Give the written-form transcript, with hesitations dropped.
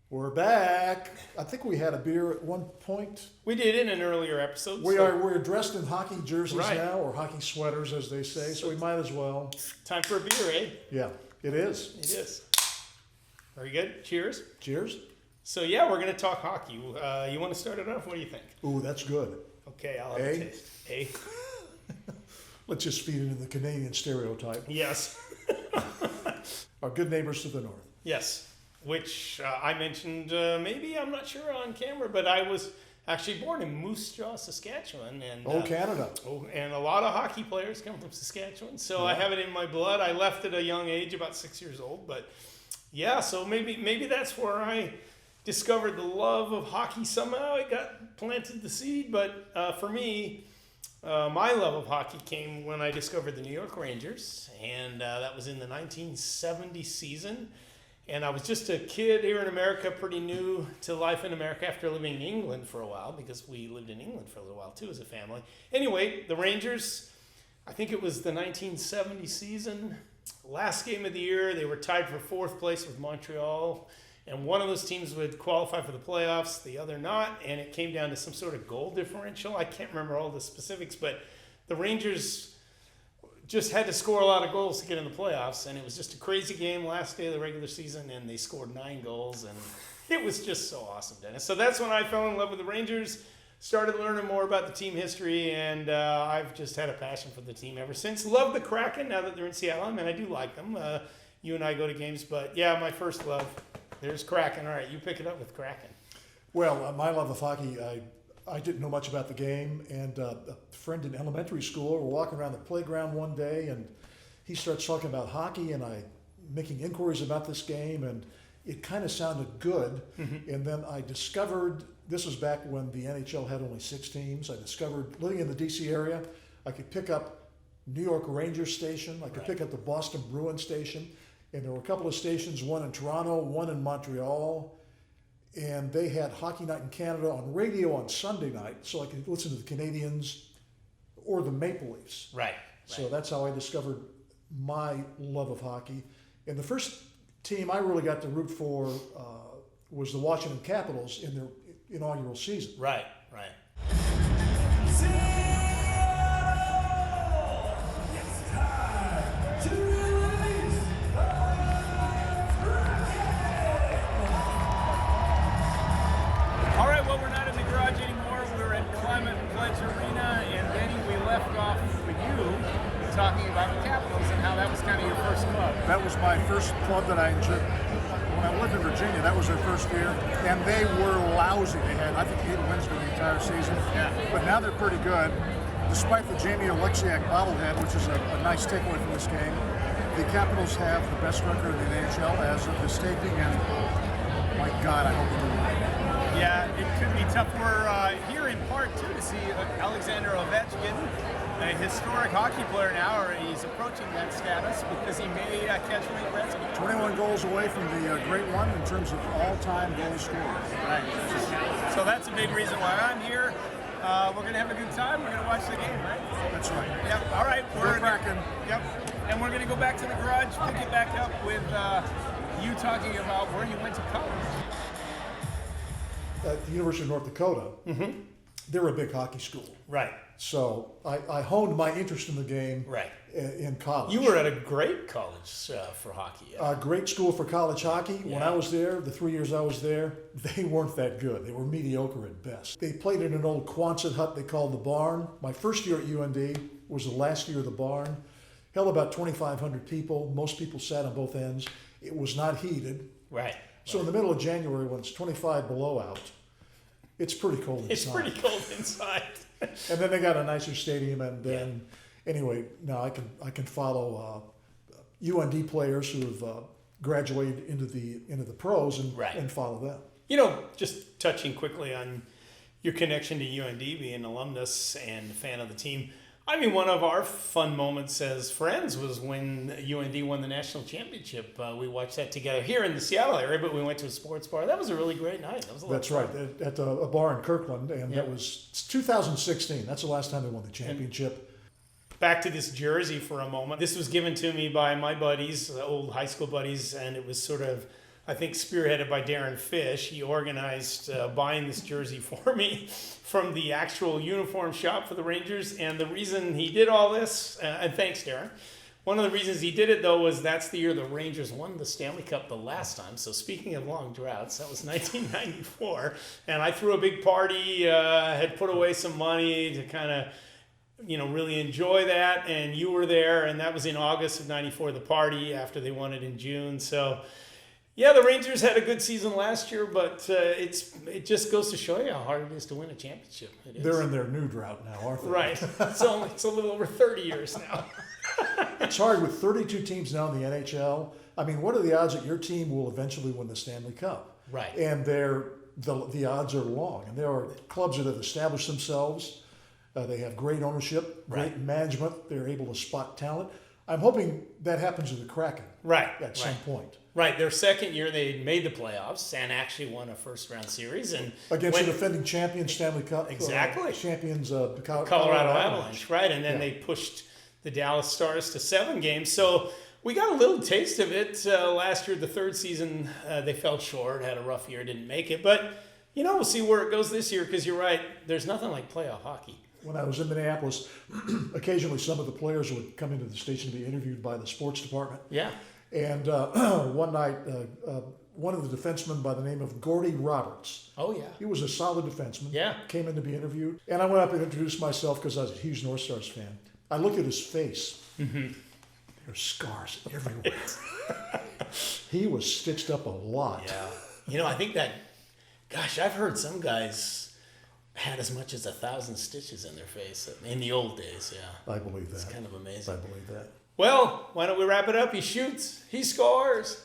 We're back. I think we had a beer at one point. We did in an earlier episode. We're dressed in hockey jerseys Right. now, or hockey sweaters, as they say. So we might as well. Time for a beer, eh? Yeah, it is. It is. Very good. Cheers. Cheers. So yeah, we're going to talk hockey. You want to start it off? What do you think? Ooh, that's good. Okay, I'll have a taste. Eh? Let's just feed into the Canadian stereotype. Yes. Our good neighbors to the north. Yes. Which I mentioned, maybe, I'm not sure on camera, but I was actually born in Moose Jaw, Saskatchewan. And, Canada. And a lot of hockey players come from Saskatchewan. So Yeah. I have it in my blood. I left at a young age, about 6 years old. But yeah, so maybe that's where I discovered the love of hockey. Somehow it got planted the seed. But for me, my love of hockey came when I discovered the New York Rangers. And that was in the 1970 season. And I was just a kid here in America, pretty new to life in America after living in England for a while, because we lived in England for a little while too as a family. Anyway, the Rangers, I think it was the 1970 season, last game of the year, they were tied for fourth place with Montreal. And one of those teams would qualify for the playoffs, the other not. And it came down to some sort of goal differential. I can't remember all the specifics, but the Rangers just had to score a lot of goals to get in the playoffs, and it was just a crazy game last day of the regular season, and they scored 9 goals, and it was just so awesome, Dennis. So that's when I fell in love with the Rangers, started learning more about the team history, and I've just had a passion for the team ever since. Love the Kraken now that they're in Seattle. I mean, I do like them. You and I go to games, but yeah, my first love, there's Kraken. All right, you pick it up with Kraken. Well, my love of hockey, I didn't know much about the game, and a friend in elementary school, we're walking around the playground one day, and he starts talking about hockey, and I making inquiries about this game, and it kind of sounded good. Mm-hmm. And then I discovered, this was back when the NHL had only 6 teams, I discovered living in the DC area, I could pick up New York Rangers station, I could pick up the Boston Bruins station, and there were a couple of stations, one in Toronto, one in Montreal. And they had Hockey Night in Canada on radio on Sunday night, so I could listen to the Canadians or the Maple Leafs. Right. So that's how I discovered my love of hockey. And the first team I really got to root for was the Washington Capitals in their inaugural season. Right. All right, well, we're not in the garage anymore. We're at Climate Pledge Arena, and Benny, we left off with you talking about the Capitals and how that was kind of your first club. That was my first club that I enjoyed. When I lived in Virginia, that was their first year, and they were lousy. They had, I think, 8 wins for the entire season. Yeah. But now they're pretty good. Despite the Jamie Oleksiak bobblehead, which is a nice takeaway from this game, the Capitals have the best record in the NHL as of this taping, and my God, I hope they do. Yeah, it could be tough. We're here in part, too, to see Alexander Ovechkin, a historic hockey player now, or he's approaching that status because he may catch Wayne Gretzky. 21 goals away from the great one in terms of all-time goal scorers. Right. So that's a big reason why I'm here. We're going to have a good time. We're going to watch the game, right? That's right. Yep. All right. We're Kraken. Yep. And we're going to go back to the garage, pick it back up with you talking about where you went to college. At the University of North Dakota, they're a big hockey school. Right. So I honed my interest in the game Right. in college. You were at a great college for hockey. A great school for college hockey. When Yeah. I was there, the 3 years I was there, they weren't that good. They were mediocre at best. They played in an old Quonset hut they called the Barn. My first year at UND was the last year of the Barn. Held about 2,500 people. Most people sat on both ends. It was not heated. Right. So in the middle of January, when it's 25 below out, it's pretty cold inside. It's pretty cold inside. And then they got a nicer stadium, and then anyway, now I can follow UND players who have graduated into the pros and follow them. You know, just touching quickly on your connection to UND, being an alumnus and a fan of the team. I mean, one of our fun moments as friends was when UND won the national championship. We watched that together here in the Seattle area, but we went to a sports bar. That was a really great night. That was a lot That's of fun. right, at a bar in Kirkland, and that was 2016. That's the last time they won the championship. Back to this jersey for a moment. This was given to me by my buddies, old high school buddies, and it was sort of I think spearheaded by Darren Fish. He organized buying this jersey for me from the actual uniform shop for the Rangers. And the reason he did all this, and thanks, Darren. One of the reasons he did it, though, was that's the year the Rangers won the Stanley Cup the last time. So speaking of long droughts, that was 1994. And I threw a big party, had put away some money to kind of, really enjoy that. And you were there, and that was in August of 94, the party, after they won it in June. So, yeah, the Rangers had a good season last year, but it just goes to show you how hard it is to win a championship. It is. They're in their new drought now, aren't they? Right. It's a little over 30 years now. It's hard with 32 teams now in the NHL. I mean, what are the odds that your team will eventually win the Stanley Cup? Right. And the odds are long. And there are clubs that have established themselves. They have great ownership, great management. They're able to spot talent. I'm hoping that happens to the Kraken at some point. Right. Their second year, they made the playoffs and actually won a first-round series. And against the defending champion Stanley Cup. Exactly. Champions Colorado Avalanche. Right. And then they pushed the Dallas Stars to 7 games. So we got a little taste of it last year. The third season, they fell short, had a rough year, didn't make it. But, we'll see where it goes this year because you're right. There's nothing like playoff hockey. When I was in Minneapolis, occasionally some of the players would come into the station to be interviewed by the sports department. Yeah. And one night, one of the defensemen by the name of Gordy Roberts. Oh, yeah. He was a solid defenseman. Yeah. Came in to be interviewed. And I went up and introduced myself because I was a huge North Stars fan. I looked at his face. Mm-hmm. There's scars everywhere. He was stitched up a lot. Yeah. I think I've heard some guys had as much as 1,000 stitches in their face in the old days. Yeah. I believe that. It's kind of amazing. I believe that. Well, why don't we wrap it up? He shoots. He scores.